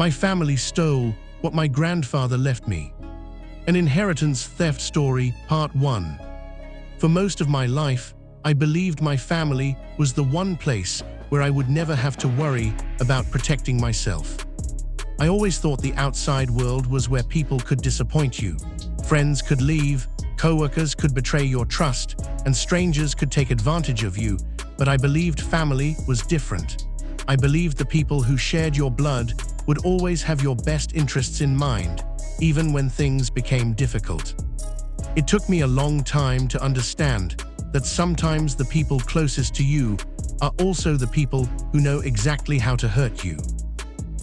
My family stole what my grandfather left me. An Inheritance Theft Story, Part 1. For most of my life, I believed my family was the one place where I would never have to worry about protecting myself. I always thought the outside world was where people could disappoint you. Friends could leave, co-workers could betray your trust, and strangers could take advantage of you, but I believed family was different. I believed the people who shared your blood would always have your best interests in mind, even when things became difficult. It took me a long time to understand that sometimes the people closest to you are also the people who know exactly how to hurt you.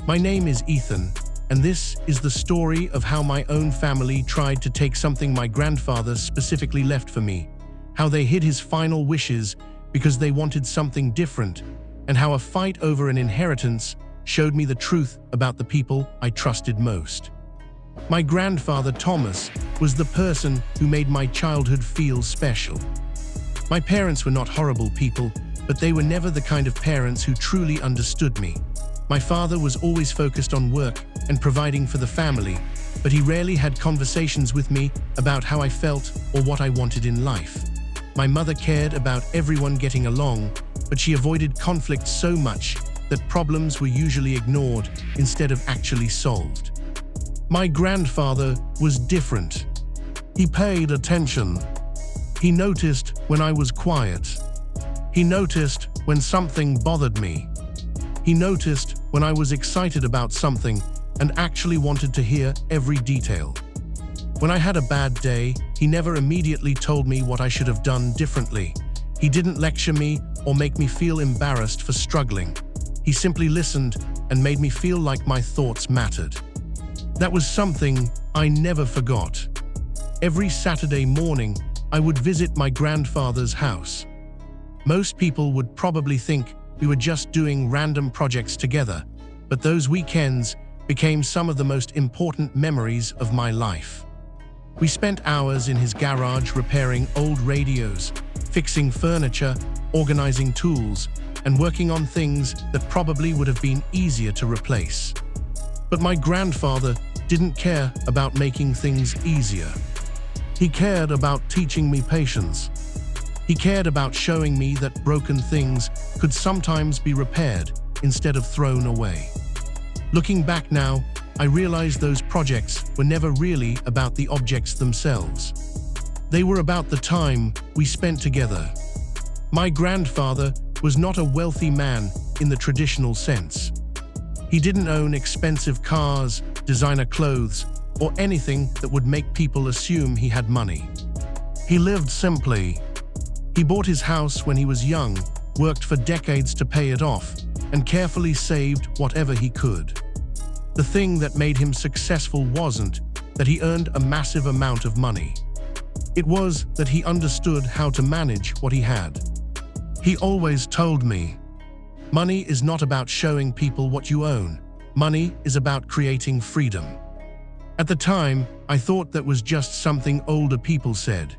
My name is Ethan, and this is the story of how my own family tried to take something my grandfather specifically left for me, how they hid his final wishes because they wanted something different, and how a fight over an inheritance showed me the truth about the people I trusted most. My grandfather, Thomas, was the person who made my childhood feel special. My parents were not horrible people, but they were never the kind of parents who truly understood me. My father was always focused on work and providing for the family, but he rarely had conversations with me about how I felt or what I wanted in life. My mother cared about everyone getting along, but she avoided conflict so much that problems were usually ignored instead of actually solved. My grandfather was different. He paid attention. He noticed when I was quiet. He noticed when something bothered me. He noticed when I was excited about something and actually wanted to hear every detail. When I had a bad day, he never immediately told me what I should have done differently. He didn't lecture me or make me feel embarrassed for struggling. He simply listened and made me feel like my thoughts mattered. That was something I never forgot. Every Saturday morning, I would visit my grandfather's house. Most people would probably think we were just doing random projects together, but those weekends became some of the most important memories of my life. We spent hours in his garage repairing old radios, fixing furniture, organizing tools, and working on things that probably would have been easier to replace. But my grandfather didn't care about making things easier. He cared about teaching me patience. He cared about showing me that broken things could sometimes be repaired instead of thrown away. Looking back now, I realize those projects were never really about the objects themselves. They were about the time we spent together. My grandfather was not a wealthy man in the traditional sense. He didn't own expensive cars, designer clothes, or anything that would make people assume he had money. He lived simply. He bought his house when he was young, worked for decades to pay it off, and carefully saved whatever he could. The thing that made him successful wasn't that he earned a massive amount of money. It was that he understood how to manage what he had. He always told me, "Money is not about showing people what you own. Money is about creating freedom." At the time, I thought that was just something older people said.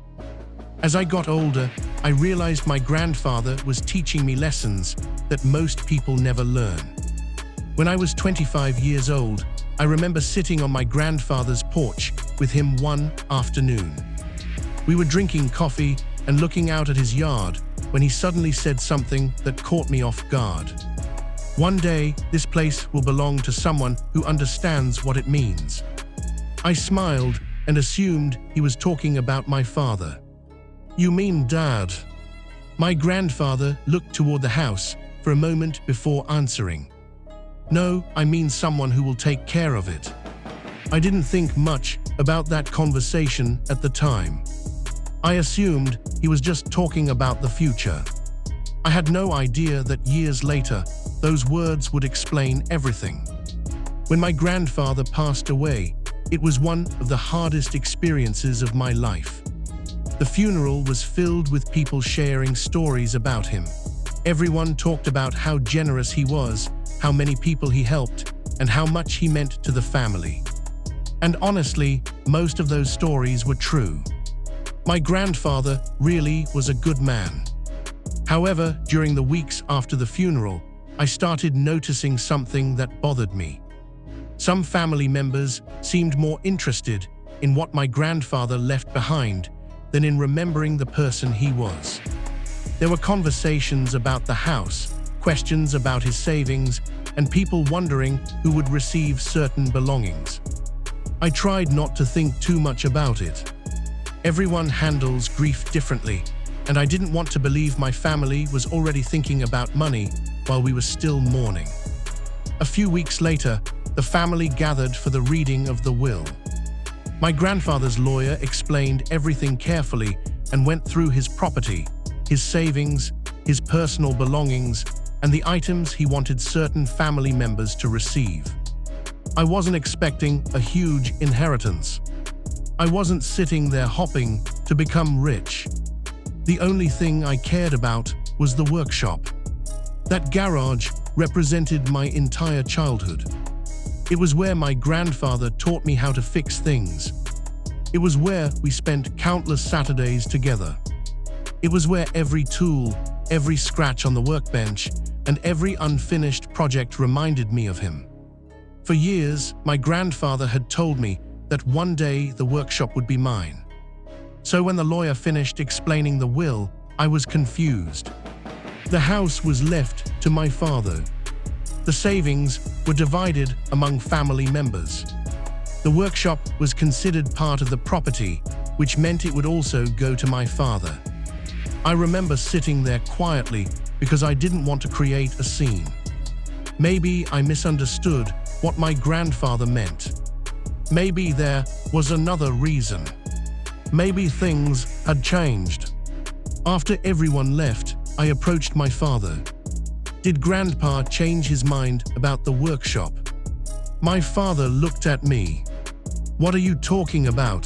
As I got older, I realized my grandfather was teaching me lessons that most people never learn. When I was 25 years old, I remember sitting on my grandfather's porch with him one afternoon. We were drinking coffee and looking out at his yard when he suddenly said something that caught me off guard. "One day, this place will belong to someone who understands what it means." I smiled and assumed he was talking about my father. "You mean Dad?" My grandfather looked toward the house for a moment before answering. "No, I mean someone who will take care of it." I didn't think much about that conversation at the time. I assumed he was just talking about the future. I had no idea that years later, those words would explain everything. When my grandfather passed away, it was one of the hardest experiences of my life. The funeral was filled with people sharing stories about him. Everyone talked about how generous he was, how many people he helped, and how much he meant to the family. And honestly, most of those stories were true. My grandfather really was a good man. However, during the weeks after the funeral, I started noticing something that bothered me. Some family members seemed more interested in what my grandfather left behind than in remembering the person he was. There were conversations about the house, questions about his savings, and people wondering who would receive certain belongings. I tried not to think too much about it. Everyone handles grief differently, and I didn't want to believe my family was already thinking about money while we were still mourning. A few weeks later, the family gathered for the reading of the will. My grandfather's lawyer explained everything carefully and went through his property, his savings, his personal belongings, and the items he wanted certain family members to receive. I wasn't expecting a huge inheritance. I wasn't sitting there hoping to become rich. The only thing I cared about was the workshop. That garage represented my entire childhood. It was where my grandfather taught me how to fix things. It was where we spent countless Saturdays together. It was where every tool, every scratch on the workbench, and every unfinished project reminded me of him. For years, my grandfather had told me that one day the workshop would be mine. So when the lawyer finished explaining the will, I was confused. The house was left to my father. The savings were divided among family members. The workshop was considered part of the property, which meant it would also go to my father. I remember sitting there quietly because I didn't want to create a scene. Maybe I misunderstood what my grandfather meant. Maybe there was another reason. Maybe things had changed. After everyone left, I approached my father. Did Grandpa change his mind about the workshop? My father looked at me. What are you talking about?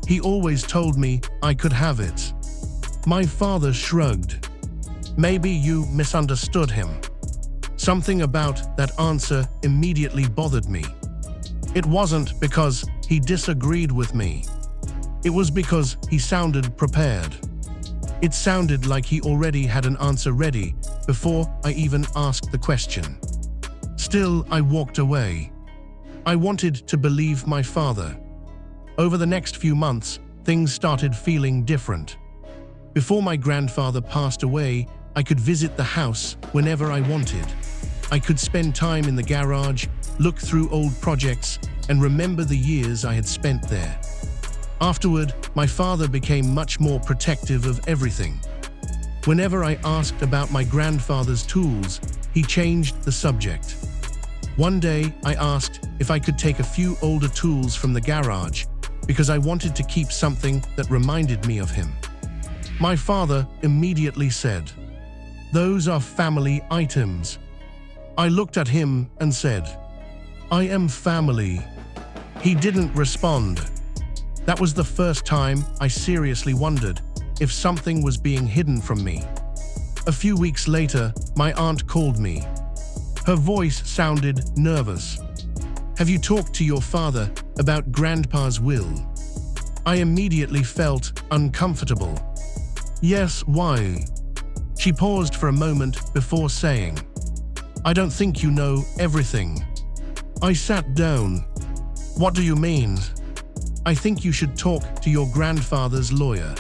He always told me I could have it. My father shrugged. Maybe you misunderstood him. Something about that answer immediately bothered me. It wasn't because he disagreed with me. It was because he sounded prepared. It sounded like he already had an answer ready before I even asked the question. Still, I walked away. I wanted to believe my father. Over the next few months, things started feeling different. Before my grandfather passed away, I could visit the house whenever I wanted. I could spend time in the garage, look through old projects, and remember the years I had spent there. Afterward, my father became much more protective of everything. Whenever I asked about my grandfather's tools, he changed the subject. One day, I asked if I could take a few older tools from the garage because I wanted to keep something that reminded me of him. My father immediately said, "Those are family items." I looked at him and said, "I am family." He didn't respond. That was the first time I seriously wondered if something was being hidden from me. A few weeks later, my aunt called me. Her voice sounded nervous. "Have you talked to your father about Grandpa's will?" I immediately felt uncomfortable. "Yes, why?" She paused for a moment before saying, "I don't think you know everything." I sat down. "What do you mean?" "I think you should talk to your grandfather's lawyer."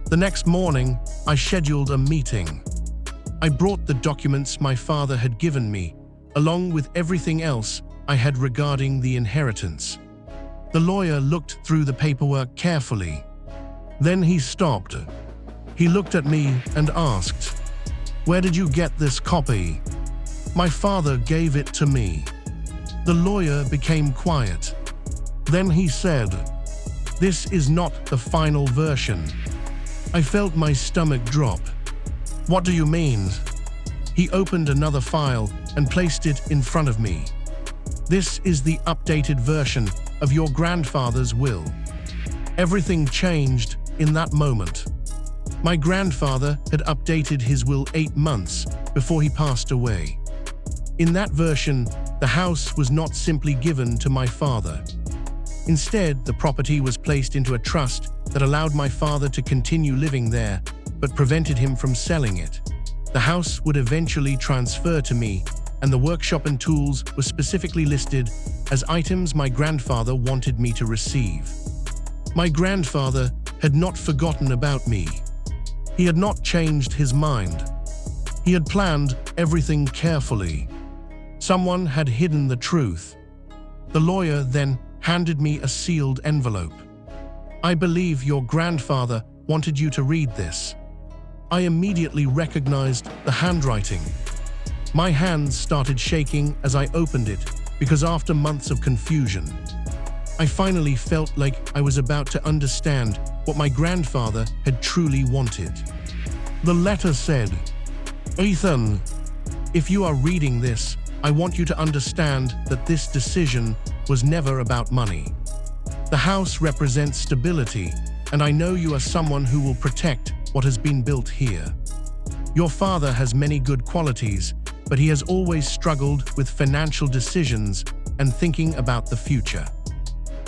The next morning, I scheduled a meeting. I brought the documents my father had given me, along with everything else I had regarding the inheritance. The lawyer looked through the paperwork carefully. Then he stopped. He looked at me and asked, "Where did you get this copy?" My father gave it to me. The lawyer became quiet. Then he said, "This is not the final version." I felt my stomach drop. "What do you mean?" He opened another file and placed it in front of me. "This is the updated version of your grandfather's will." Everything changed in that moment. My grandfather had updated his will 8 months before he passed away. In that version, the house was not simply given to my father. Instead, the property was placed into a trust that allowed my father to continue living there, but prevented him from selling it. The house would eventually transfer to me, and the workshop and tools were specifically listed as items my grandfather wanted me to receive. My grandfather had not forgotten about me. He had not changed his mind. He had planned everything carefully. Someone had hidden the truth. The lawyer then handed me a sealed envelope. "I believe your grandfather wanted you to read this." I immediately recognized the handwriting. My hands started shaking as I opened it because after months of confusion, I finally felt like I was about to understand what my grandfather had truly wanted. The letter said, "Ethan, if you are reading this, I want you to understand that this decision was never about money. The house represents stability, and I know you are someone who will protect what has been built here. Your father has many good qualities, but he has always struggled with financial decisions and thinking about the future.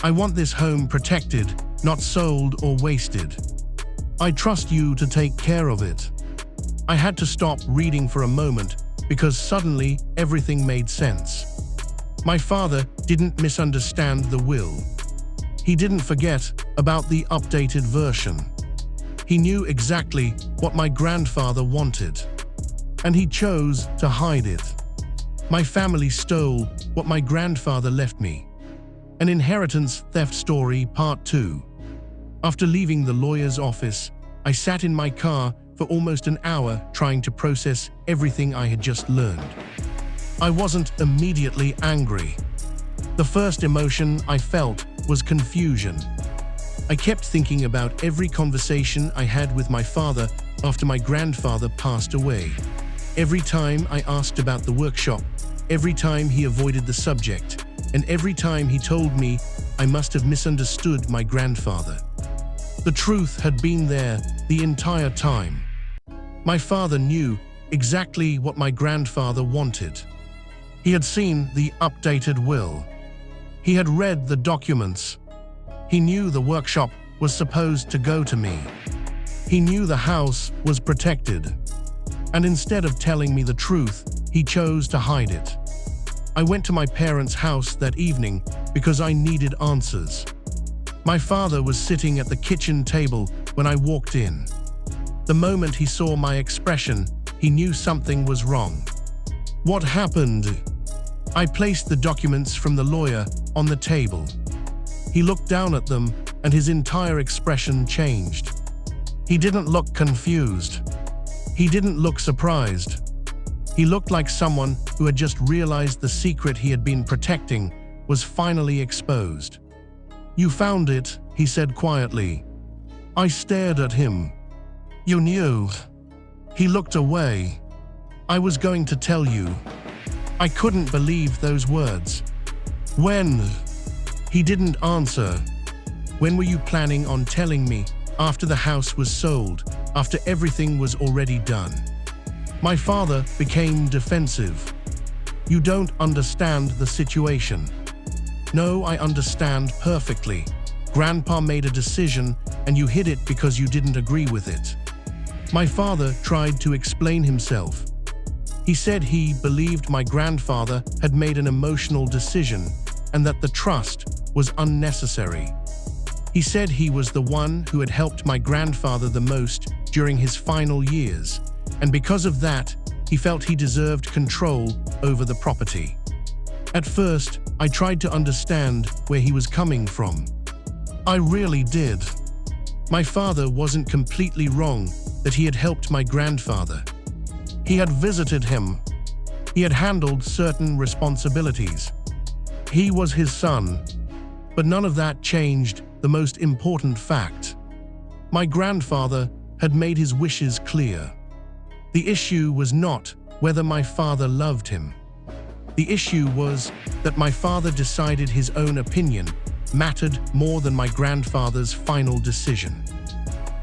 I want this home protected, not sold or wasted. I trust you to take care of it." I had to stop reading for a moment because suddenly everything made sense. My father didn't misunderstand the will. He didn't forget about the updated version. He knew exactly what my grandfather wanted, and he chose to hide it. My family stole what my grandfather left me. An Inheritance Theft Story Part 2. After leaving the lawyer's office, I sat in my car for almost an hour trying to process everything I had just learned. I wasn't immediately angry. The first emotion I felt was confusion. I kept thinking about every conversation I had with my father after my grandfather passed away. Every time I asked about the workshop, every time he avoided the subject, and every time he told me I must have misunderstood my grandfather. The truth had been there the entire time. My father knew exactly what my grandfather wanted. He had seen the updated will. He had read the documents. He knew the workshop was supposed to go to me. He knew the house was protected. And instead of telling me the truth, he chose to hide it. I went to my parents' house that evening because I needed answers. My father was sitting at the kitchen table when I walked in. The moment he saw my expression, he knew something was wrong. "What happened?" I placed the documents from the lawyer on the table. He looked down at them, and his entire expression changed. He didn't look confused. He didn't look surprised. He looked like someone who had just realized the secret he had been protecting was finally exposed. "You found it," he said quietly. I stared at him. "You knew." He looked away. "I was going to tell you." I couldn't believe those words. "When?" He didn't answer. "When were you planning on telling me?" "After the house was sold, after everything was already done." My father became defensive. "You don't understand the situation." "No, I understand perfectly. Grandpa made a decision and you hid it because you didn't agree with it." My father tried to explain himself. He said he believed my grandfather had made an emotional decision and that the trust was unnecessary. He said he was the one who had helped my grandfather the most during his final years, and because of that, he felt he deserved control over the property. At first, I tried to understand where he was coming from. I really did. My father wasn't completely wrong that he had helped my grandfather. He had visited him. He had handled certain responsibilities. He was his son. But none of that changed the most important fact. My grandfather had made his wishes clear. The issue was not whether my father loved him. The issue was that my father decided his own opinion mattered more than my grandfather's final decision.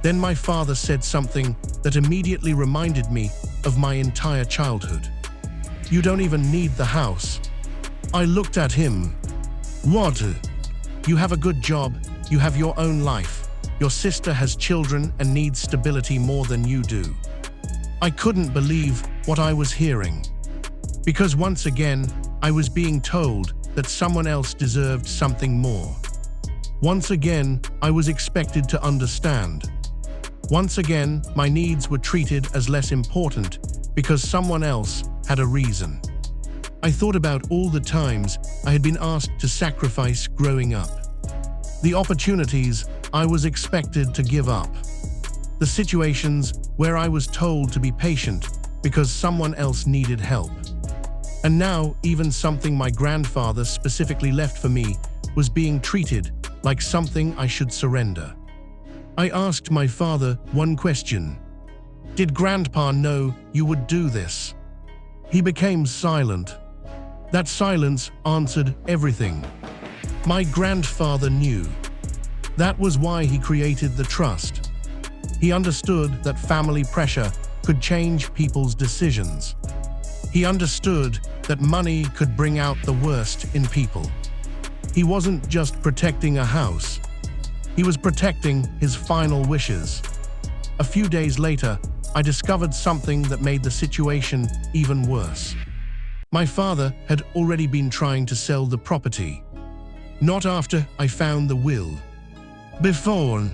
Then my father said something that immediately reminded me of my entire childhood. "You don't even need the house." I looked at him. "What? You have a good job, you have your own life. Your sister has children and needs stability more than you do." I couldn't believe what I was hearing. Because once again, I was being told that someone else deserved something more. Once again, I was expected to understand. Once again, my needs were treated as less important because someone else had a reason. I thought about all the times I had been asked to sacrifice growing up. The opportunities I was expected to give up. The situations where I was told to be patient because someone else needed help. And now, even something my grandfather specifically left for me was being treated like something I should surrender. I asked my father one question. Did Grandpa know you would do this? He became silent. That silence answered everything. My grandfather knew. That was why he created the trust. He understood that family pressure could change people's decisions. He understood that money could bring out the worst in people. He wasn't just protecting a house. He was protecting his final wishes. A few days later, I discovered something that made the situation even worse. My father had already been trying to sell the property. Not after I found the will. Before,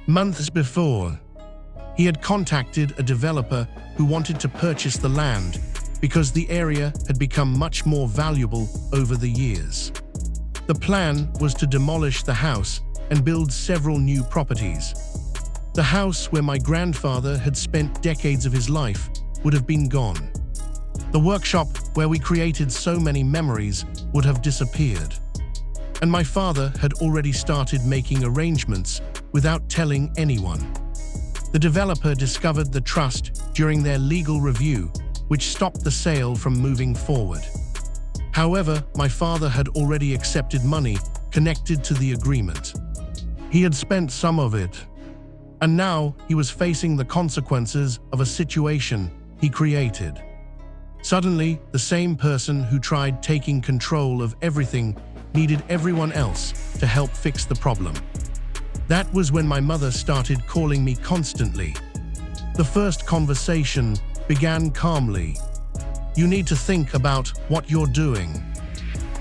months before, he had contacted a developer who wanted to purchase the land because the area had become much more valuable over the years. The plan was to demolish the house and build several new properties. The house where my grandfather had spent decades of his life would have been gone. The workshop where we created so many memories would have disappeared. And my father had already started making arrangements without telling anyone. The developer discovered the trust during their legal review, which stopped the sale from moving forward. However, my father had already accepted money connected to the agreement. He had spent some of it, and now he was facing the consequences of a situation he created. Suddenly, the same person who tried taking control of everything needed everyone else to help fix the problem. That was when my mother started calling me constantly. The first conversation began calmly. You need to think about what you're doing.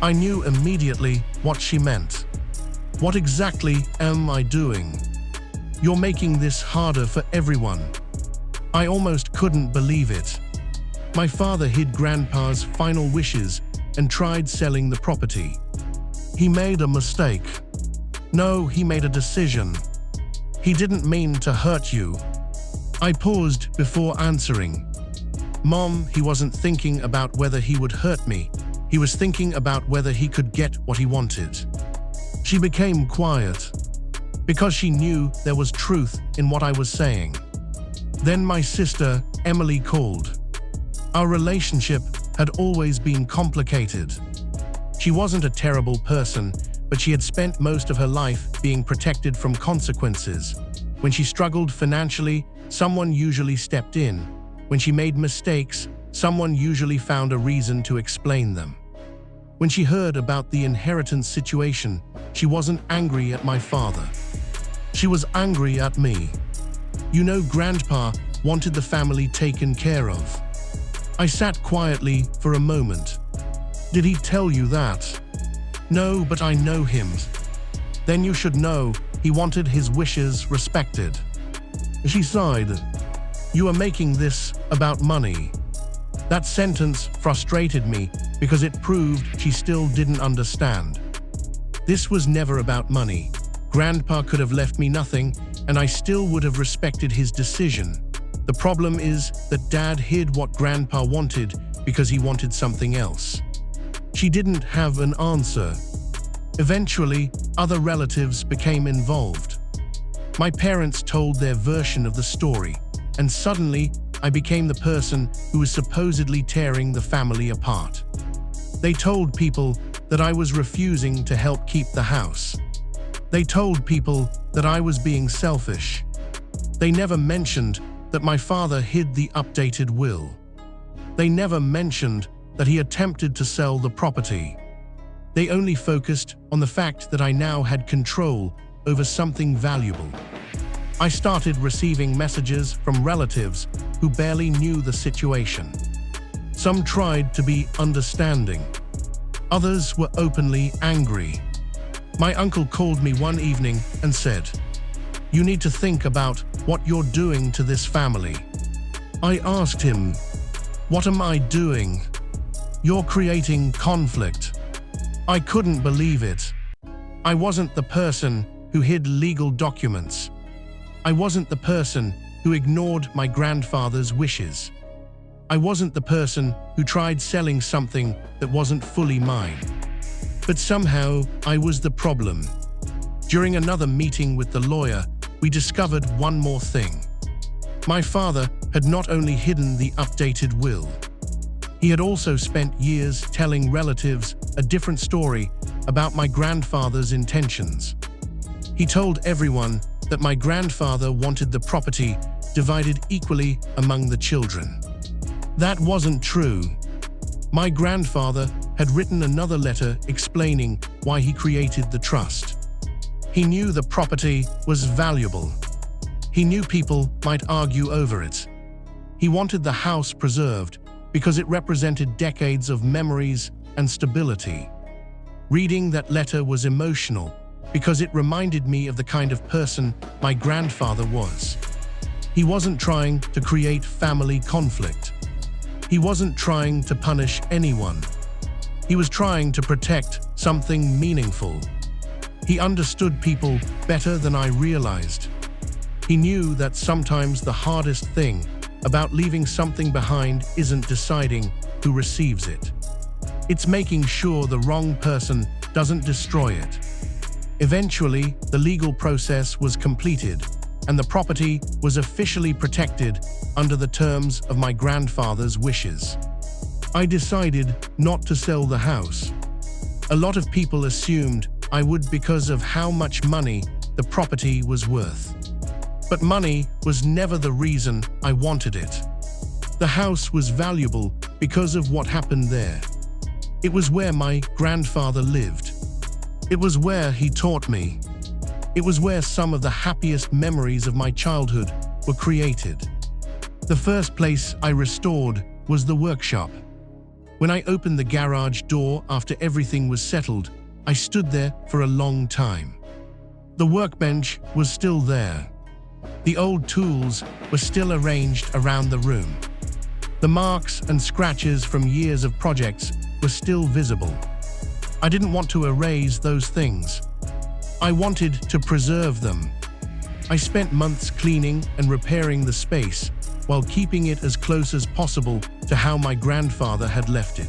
I knew immediately what she meant. What exactly am I doing? You're making this harder for everyone. I almost couldn't believe it. My father hid Grandpa's final wishes and tried selling the property. He made a mistake. No, he made a decision. He didn't mean to hurt you. I paused before answering. Mom, he wasn't thinking about whether he would hurt me. He was thinking about whether he could get what he wanted. She became quiet because she knew there was truth in what I was saying. Then my sister, Emily, called. Our relationship had always been complicated. She wasn't a terrible person, but she had spent most of her life being protected from consequences. When she struggled financially, someone usually stepped in. When she made mistakes, someone usually found a reason to explain them. When she heard about the inheritance situation, she wasn't angry at my father. She was angry at me. You know, Grandpa wanted the family taken care of. I sat quietly for a moment. Did he tell you that? No, but I know him. Then you should know he wanted his wishes respected. She sighed. You are making this about money. That sentence frustrated me because it proved she still didn't understand. This was never about money. Grandpa could have left me nothing, and I still would have respected his decision. The problem is that Dad hid what Grandpa wanted because he wanted something else. She didn't have an answer. Eventually, other relatives became involved. My parents told their version of the story, and suddenly I became the person who was supposedly tearing the family apart. They told people that I was refusing to help keep the house. They told people that I was being selfish. They never mentioned that my father hid the updated will. They never mentioned that he attempted to sell the property. They only focused on the fact that I now had control over something valuable. I started receiving messages from relatives who barely knew the situation. Some tried to be understanding. Others were openly angry. My uncle called me one evening and said, "You need to think about what you're doing to this family." I asked him, "What am I doing?" "You're creating conflict." I couldn't believe it. I wasn't the person who hid legal documents. I wasn't the person who ignored my grandfather's wishes. I wasn't the person who tried selling something that wasn't fully mine. But somehow, I was the problem. During another meeting with the lawyer, we discovered one more thing. My father had not only hidden the updated will, he had also spent years telling relatives a different story about my grandfather's intentions. He told everyone that my grandfather wanted the property divided equally among the children. That wasn't true. My grandfather had written another letter explaining why he created the trust. He knew the property was valuable. He knew people might argue over it. He wanted the house preserved because it represented decades of memories and stability. Reading that letter was emotional because it reminded me of the kind of person my grandfather was. He wasn't trying to create family conflict. He wasn't trying to punish anyone. He was trying to protect something meaningful. He understood people better than I realized. He knew that sometimes the hardest thing about leaving something behind isn't deciding who receives it. It's making sure the wrong person doesn't destroy it. Eventually, the legal process was completed, and the property was officially protected under the terms of my grandfather's wishes. I decided not to sell the house. A lot of people assumed I would because of how much money the property was worth. But money was never the reason I wanted it. The house was valuable because of what happened there. It was where my grandfather lived. It was where he taught me. It was where some of the happiest memories of my childhood were created. The first place I restored was the workshop. When I opened the garage door after everything was settled, I stood there for a long time. The workbench was still there. The old tools were still arranged around the room. The marks and scratches from years of projects were still visible. I didn't want to erase those things. I wanted to preserve them. I spent months cleaning and repairing the space while keeping it as close as possible to how my grandfather had left it.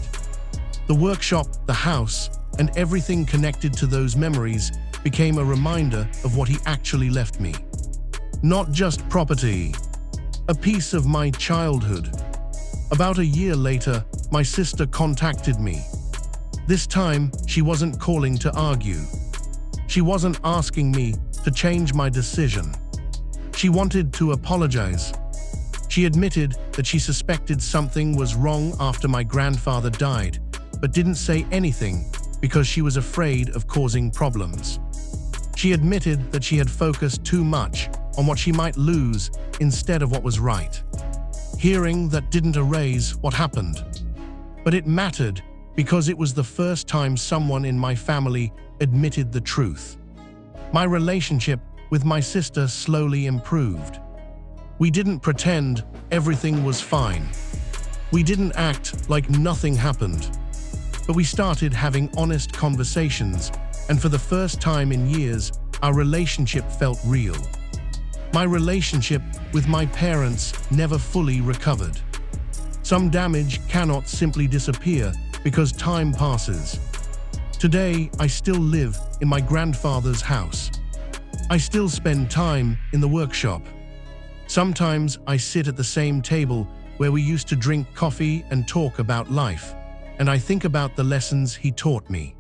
The workshop, the house, and everything connected to those memories became a reminder of what he actually left me. Not just property, a piece of my childhood. About a year later, my sister contacted me. This time, she wasn't calling to argue. She wasn't asking me to change my decision. She wanted to apologize. She admitted that she suspected something was wrong after my grandfather died, but didn't say anything because she was afraid of causing problems. She admitted that she had focused too much on what she might lose instead of what was right. Hearing that didn't erase what happened. But it mattered because it was the first time someone in my family admitted the truth. My relationship with my sister slowly improved. We didn't pretend everything was fine. We didn't act like nothing happened. But we started having honest conversations, and for the first time in years, our relationship felt real. My relationship with my parents never fully recovered. Some damage cannot simply disappear because time passes. Today, I still live in my grandfather's house. I still spend time in the workshop. Sometimes I sit at the same table where we used to drink coffee and talk about life, and I think about the lessons he taught me.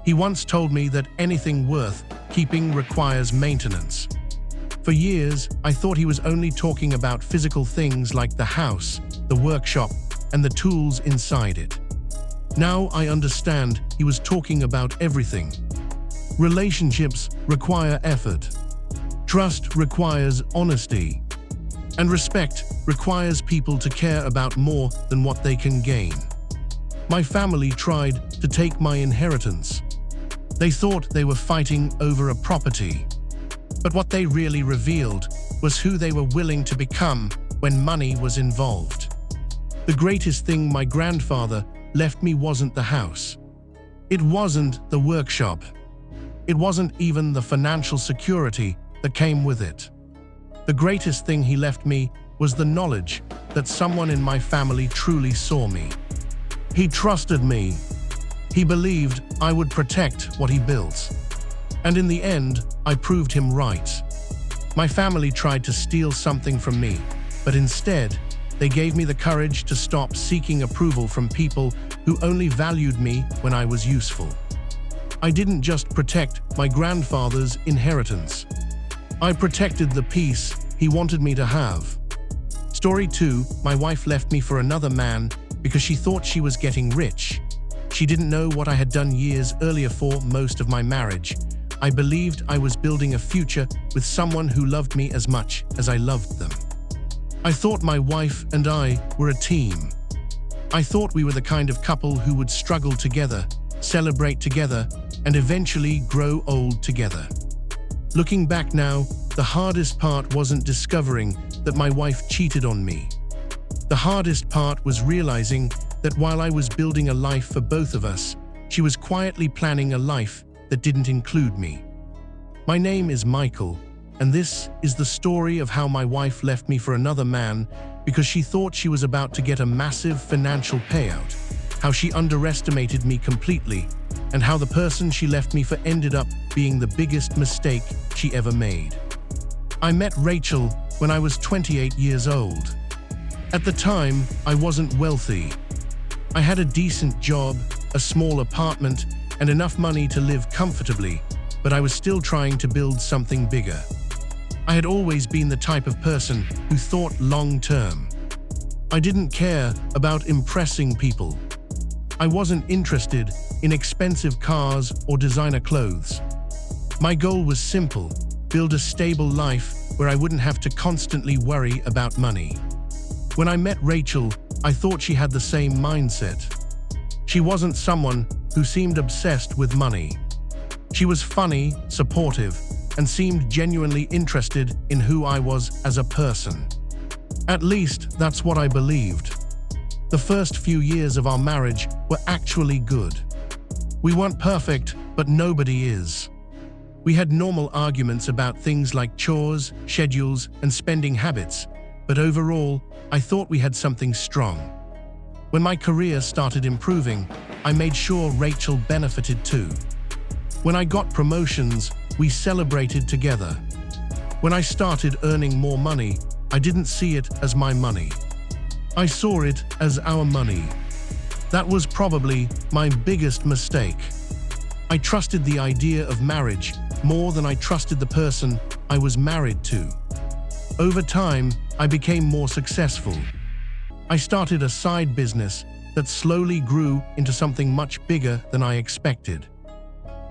He once told me that anything worth keeping requires maintenance. For years, I thought he was only talking about physical things like the house, the workshop, and the tools inside it. Now I understand he was talking about everything. Relationships require effort. Trust requires honesty. And respect requires people to care about more than what they can gain. My family tried to take my inheritance. They thought they were fighting over a property. But what they really revealed was who they were willing to become when money was involved. The greatest thing my grandfather left me wasn't the house. It wasn't the workshop. It wasn't even the financial security that came with it. The greatest thing he left me was the knowledge that someone in my family truly saw me. He trusted me. He believed I would protect what he built. And in the end, I proved him right. My family tried to steal something from me, but instead, they gave me the courage to stop seeking approval from people who only valued me when I was useful. I didn't just protect my grandfather's inheritance. I protected the peace he wanted me to have. Story 2, my wife left me for another man because she thought she was getting rich. She didn't know what I had done years earlier for most of my marriage. I believed I was building a future with someone who loved me as much as I loved them. I thought my wife and I were a team. I thought we were the kind of couple who would struggle together, celebrate together, and eventually grow old together. Looking back now, the hardest part wasn't discovering that my wife cheated on me. The hardest part was realizing that while I was building a life for both of us, she was quietly planning a life that didn't include me. My name is Michael, and this is the story of how my wife left me for another man because she thought she was about to get a massive financial payout, how she underestimated me completely, and how the person she left me for ended up being the biggest mistake she ever made. I met Rachel when I was 28 years old. At the time, I wasn't wealthy. I had a decent job, a small apartment, and enough money to live comfortably, but I was still trying to build something bigger. I had always been the type of person who thought long-term. I didn't care about impressing people. I wasn't interested in expensive cars or designer clothes. My goal was simple: build a stable life where I wouldn't have to constantly worry about money. When I met Rachel, I thought she had the same mindset. She wasn't someone who seemed obsessed with money. She was funny, supportive, and seemed genuinely interested in who I was as a person. At least, that's what I believed. The first few years of our marriage were actually good. We weren't perfect, but nobody is. We had normal arguments about things like chores, schedules, and spending habits, but overall, I thought we had something strong. When my career started improving, I made sure Rachel benefited too. When I got promotions, we celebrated together. When I started earning more money, I didn't see it as my money. I saw it as our money. That was probably my biggest mistake. I trusted the idea of marriage more than I trusted the person I was married to. Over time, I became more successful. I started a side business that slowly grew into something much bigger than I expected.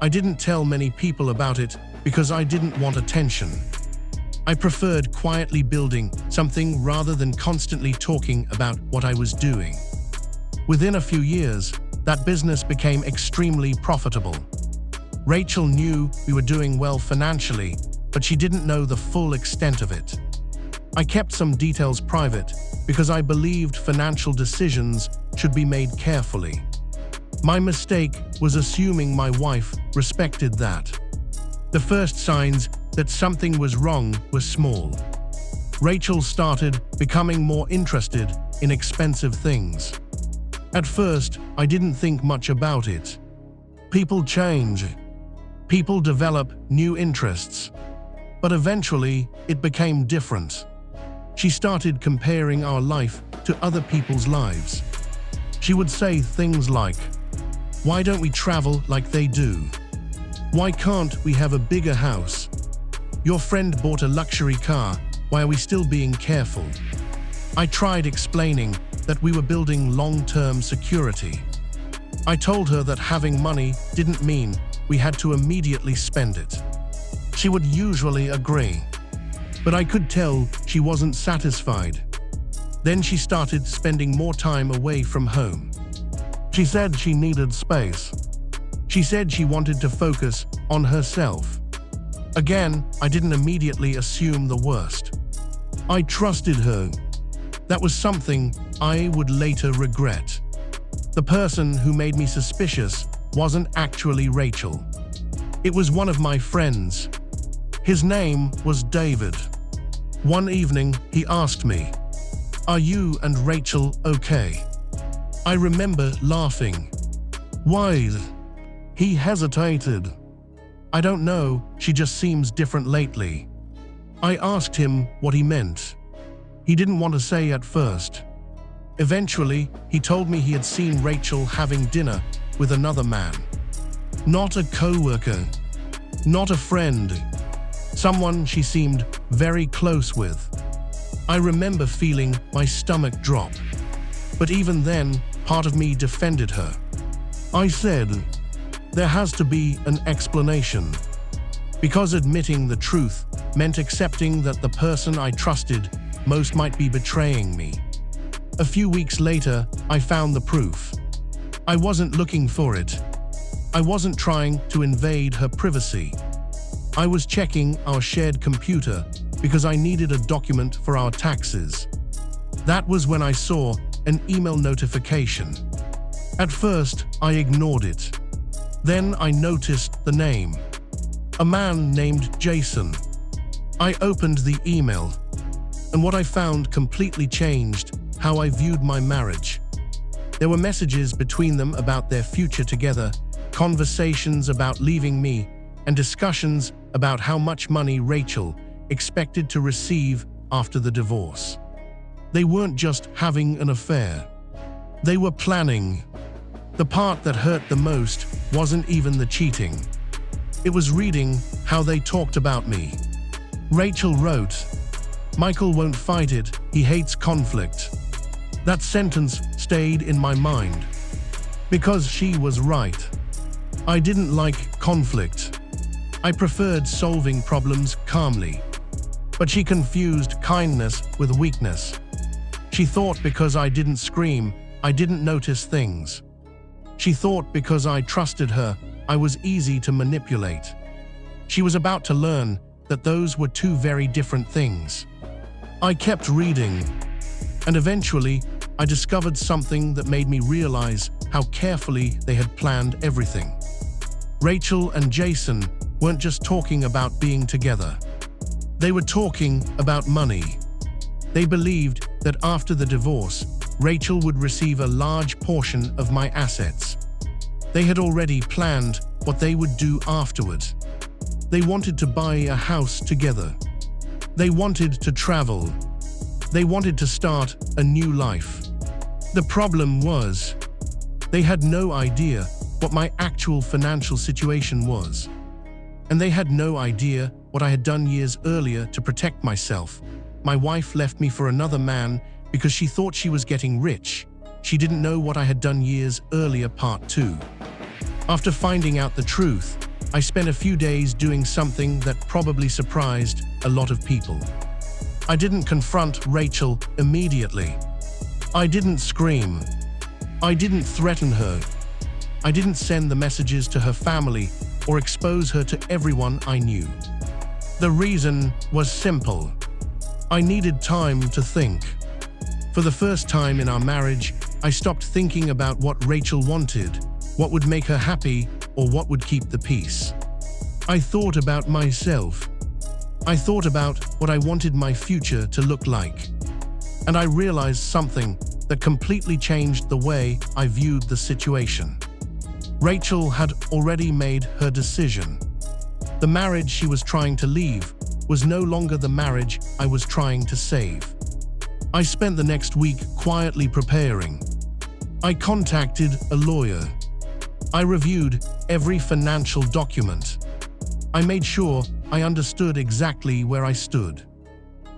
I didn't tell many people about it because I didn't want attention. I preferred quietly building something rather than constantly talking about what I was doing. Within a few years, that business became extremely profitable. Rachel knew we were doing well financially, but she didn't know the full extent of it. I kept some details private because I believed financial decisions should be made carefully. My mistake was assuming my wife respected that. The first signs that something was wrong were small. Rachel started becoming more interested in expensive things. At first, I didn't think much about it. People change. People develop new interests. But eventually, it became different. She started comparing our life to other people's lives. She would say things like, "Why don't we travel like they do? Why can't we have a bigger house? Your friend bought a luxury car, why are we still being careful?" I tried explaining that we were building long-term security. I told her that having money didn't mean we had to immediately spend it. She would usually agree, but I could tell she wasn't satisfied. Then she started spending more time away from home. She said she needed space. She said she wanted to focus on herself. Again, I didn't immediately assume the worst. I trusted her. That was something I would later regret. The person who made me suspicious wasn't actually Rachel. It was one of my friends. His name was David. One evening, he asked me, "Are you and Rachel okay?" I remember laughing. "Why?" He hesitated. "I don't know, she just seems different lately." I asked him what he meant. He didn't want to say at first. Eventually, he told me he had seen Rachel having dinner with another man. Not a co-worker, not a friend, someone she seemed very close with. I remember feeling my stomach drop. But even then, part of me defended her. I said, there has to be an explanation. Because admitting the truth meant accepting that the person I trusted most might be betraying me. A few weeks later, I found the proof. I wasn't looking for it. I wasn't trying to invade her privacy. I was checking our shared computer because I needed a document for our taxes. That was when I saw an email notification. At first, I ignored it. Then I noticed the name. A man named Jason. I opened the email, and what I found completely changed how I viewed my marriage. There were messages between them about their future together, conversations about leaving me, and discussions about how much money Rachel expected to receive after the divorce. They weren't just having an affair. They were planning. The part that hurt the most wasn't even the cheating. It was reading how they talked about me. Rachel wrote, "Michael won't fight it, he hates conflict." That sentence stayed in my mind. Because she was right. I didn't like conflict. I preferred solving problems calmly. But she confused kindness with weakness. She thought because I didn't scream, I didn't notice things. She thought because I trusted her, I was easy to manipulate. She was about to learn that those were two very different things. I kept reading, and eventually, I discovered something that made me realize how carefully they had planned everything. Rachel and Jason weren't just talking about being together. They were talking about money. They believed that after the divorce, Rachel would receive a large portion of my assets. They had already planned what they would do afterward. They wanted to buy a house together. They wanted to travel. They wanted to start a new life. The problem was, they had no idea what my actual financial situation was. And they had no idea what I had done years earlier to protect myself. My wife left me for another man because she thought she was getting rich. She didn't know what I had done years earlier, part 2. After finding out the truth, I spent a few days doing something that probably surprised a lot of people. I didn't confront Rachel immediately. I didn't scream. I didn't threaten her. I didn't send the messages to her family or expose her to everyone I knew. The reason was simple. I needed time to think. For the first time in our marriage, I stopped thinking about what Rachel wanted, what would make her happy, or what would keep the peace. I thought about myself. I thought about what I wanted my future to look like. And I realized something that completely changed the way I viewed the situation. Rachel had already made her decision. The marriage she was trying to leave was no longer the marriage I was trying to save. I spent the next week quietly preparing. I contacted a lawyer. I reviewed every financial document. I made sure I understood exactly where I stood.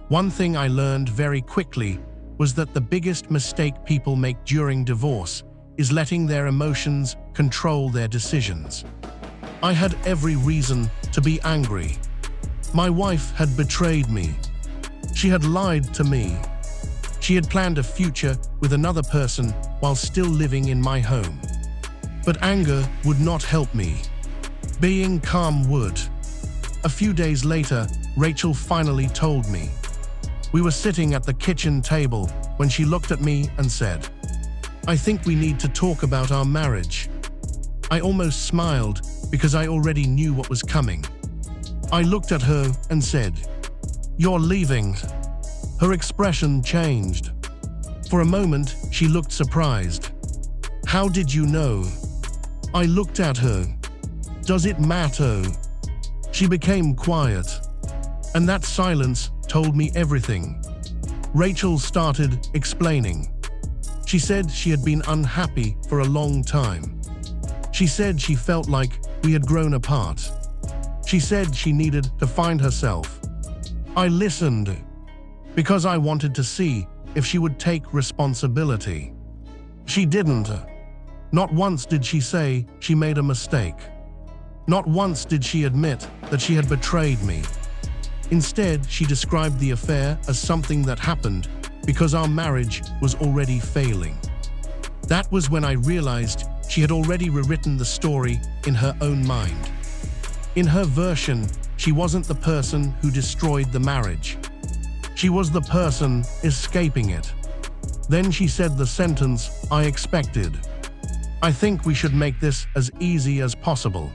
One thing I learned very quickly was that the biggest mistake people make during divorce is letting their emotions control their decisions. I had every reason to be angry. My wife had betrayed me. She had lied to me. She had planned a future with another person while still living in my home. But anger would not help me. Being calm would. A few days later, Rachel finally told me. We were sitting at the kitchen table when she looked at me and said, "I think we need to talk about our marriage." I almost smiled because I already knew what was coming. I looked at her and said, "You're leaving." Her expression changed. For a moment, she looked surprised. "How did you know?" I looked at her. "Does it matter?" She became quiet, and that silence told me everything. Rachel started explaining. She said she had been unhappy for a long time. She said she felt like we had grown apart. She said she needed to find herself. I listened because I wanted to see if she would take responsibility. She didn't. Not once did she say she made a mistake. Not once did she admit that she had betrayed me. Instead, she described the affair as something that happened because our marriage was already failing. That was when I realized she had already rewritten the story in her own mind. In her version, she wasn't the person who destroyed the marriage. She was the person escaping it. Then she said the sentence I expected. "I think we should make this as easy as possible."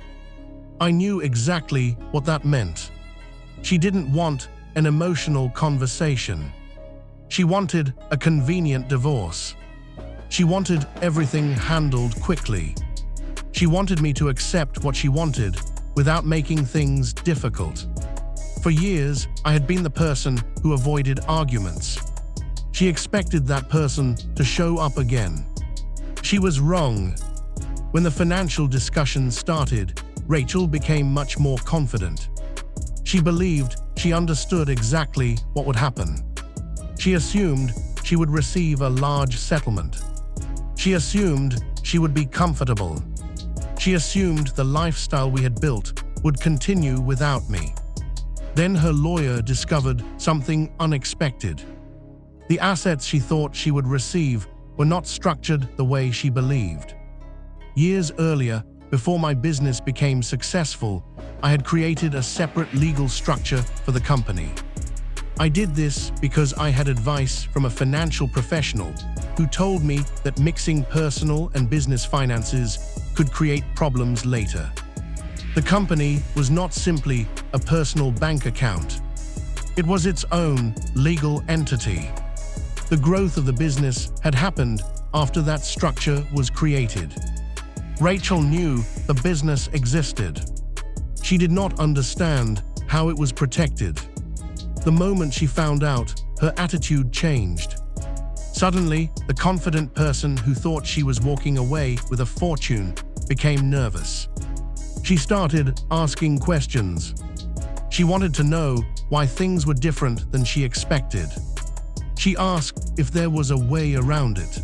I knew exactly what that meant. She didn't want an emotional conversation. She wanted a convenient divorce. She wanted everything handled quickly. She wanted me to accept what she wanted without making things difficult. For years, I had been the person who avoided arguments. She expected that person to show up again. She was wrong. When the financial discussions started, Rachel became much more confident. She believed she understood exactly what would happen. She assumed she would receive a large settlement. She assumed she would be comfortable. She assumed the lifestyle we had built would continue without me. Then her lawyer discovered something unexpected. The assets she thought she would receive were not structured the way she believed. Years earlier, before my business became successful, I had created a separate legal structure for the company. I did this because I had advice from a financial professional who told me that mixing personal and business finances could create problems later. The company was not simply a personal bank account. It was its own legal entity. The growth of the business had happened after that structure was created. Rachel knew the business existed. She did not understand how it was protected. The moment she found out, her attitude changed. Suddenly, the confident person who thought she was walking away with a fortune became nervous. She started asking questions. She wanted to know why things were different than she expected. She asked if there was a way around it.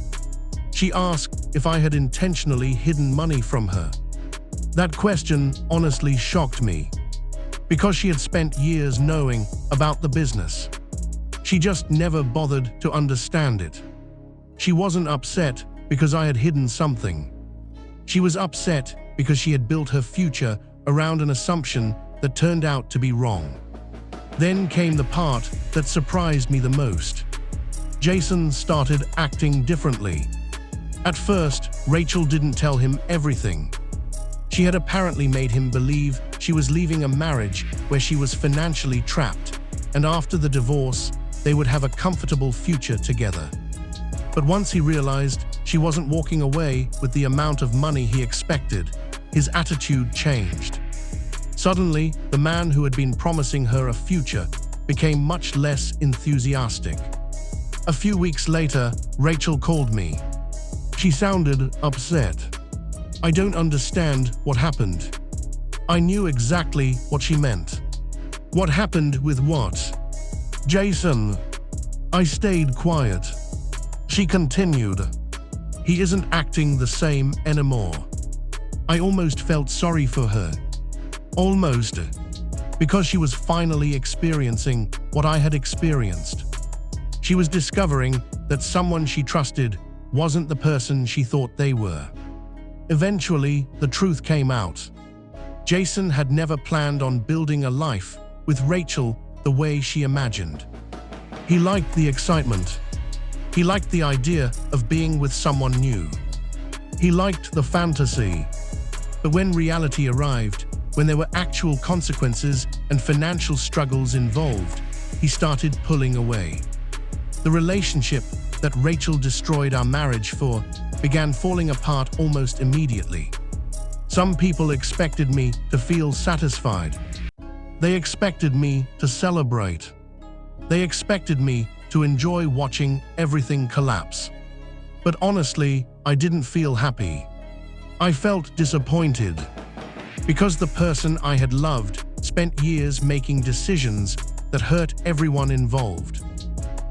She asked if I had intentionally hidden money from her. That question honestly shocked me, because she had spent years knowing about the business. She just never bothered to understand it. She wasn't upset because I had hidden something. She was upset because she had built her future around an assumption that turned out to be wrong. Then came the part that surprised me the most. Jason started acting differently. At first, Rachel didn't tell him everything. She had apparently made him believe she was leaving a marriage where she was financially trapped, and after the divorce, they would have a comfortable future together. But once he realized she wasn't walking away with the amount of money he expected, his attitude changed. Suddenly, the man who had been promising her a future became much less enthusiastic. A few weeks later, Rachel called me. She sounded upset. I don't understand what happened. I knew exactly what she meant. What happened with what? Jason. I stayed quiet. She continued. He isn't acting the same anymore. I almost felt sorry for her. Almost. Because she was finally experiencing what I had experienced. She was discovering that someone she trusted wasn't the person she thought they were. Eventually, the truth came out. Jason had never planned on building a life with Rachel the way she imagined. He liked the excitement. He liked the idea of being with someone new. He liked the fantasy. But when reality arrived, when there were actual consequences and financial struggles involved, he started pulling away. The relationship that Rachel destroyed our marriage for began falling apart almost immediately. Some people expected me to feel satisfied. They expected me to celebrate. They expected me to enjoy watching everything collapse. But honestly, I didn't feel happy. I felt disappointed. Because the person I had loved spent years making decisions that hurt everyone involved.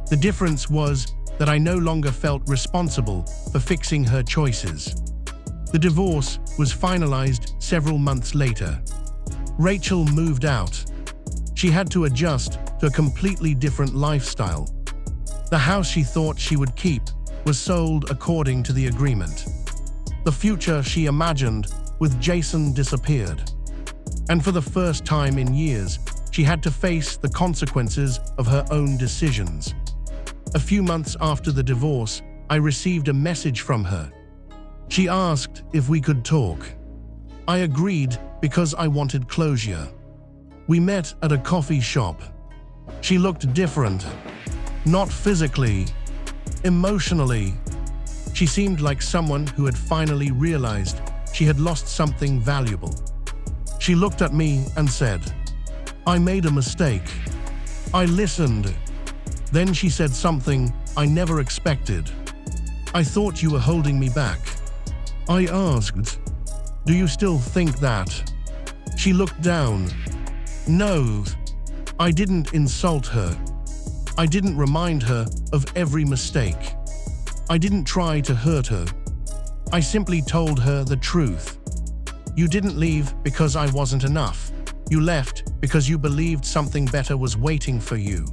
The difference was that I no longer felt responsible for fixing her choices. The divorce was finalized several months later. Rachel moved out. She had to adjust to a completely different lifestyle. The house she thought she would keep was sold according to the agreement. The future she imagined with Jason disappeared. And for the first time in years, she had to face the consequences of her own decisions. A few months after the divorce, I received a message from her. She asked if we could talk. I agreed because I wanted closure. We met at a coffee shop. She looked different. Not physically, emotionally. She seemed like someone who had finally realized she had lost something valuable. She looked at me and said, "I made a mistake." I listened. Then she said something I never expected. "I thought you were holding me back." I asked, "Do you still think that?" She looked down. No, I didn't insult her. I didn't remind her of every mistake. I didn't try to hurt her. I simply told her the truth. You didn't leave because I wasn't enough. You left because you believed something better was waiting for you.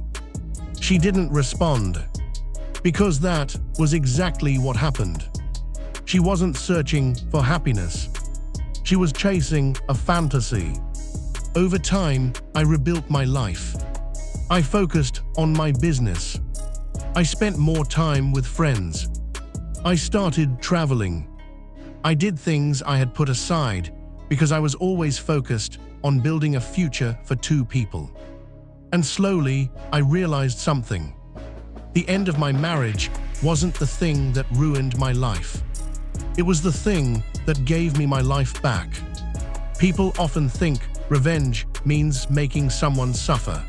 She didn't respond. Because that was exactly what happened. She wasn't searching for happiness. She was chasing a fantasy. Over time, I rebuilt my life. I focused on my business. I spent more time with friends. I started traveling. I did things I had put aside because I was always focused on building a future for two people. And slowly, I realized something. The end of my marriage wasn't the thing that ruined my life. It was the thing that gave me my life back. People often think revenge means making someone suffer.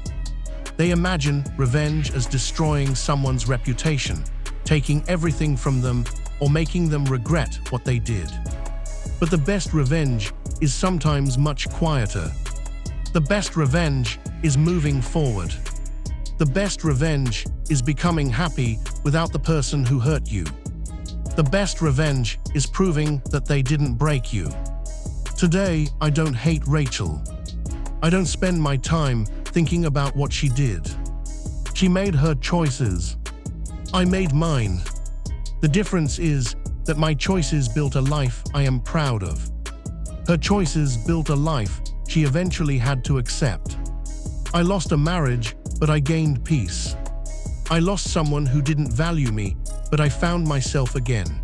They imagine revenge as destroying someone's reputation, taking everything from them, or making them regret what they did. But the best revenge is sometimes much quieter. The best revenge is moving forward. The best revenge is becoming happy without the person who hurt you. The best revenge is proving that they didn't break you. Today, I don't hate Rachel. I don't spend my time thinking about what she did. She made her choices. I made mine. The difference is that my choices built a life I am proud of. Her choices built a life she eventually had to accept. I lost a marriage, but I gained peace. I lost someone who didn't value me, but I found myself again.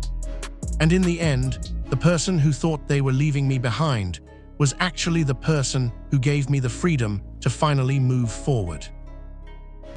And in the end, the person who thought they were leaving me behind was actually the person who gave me the freedom to finally move forward.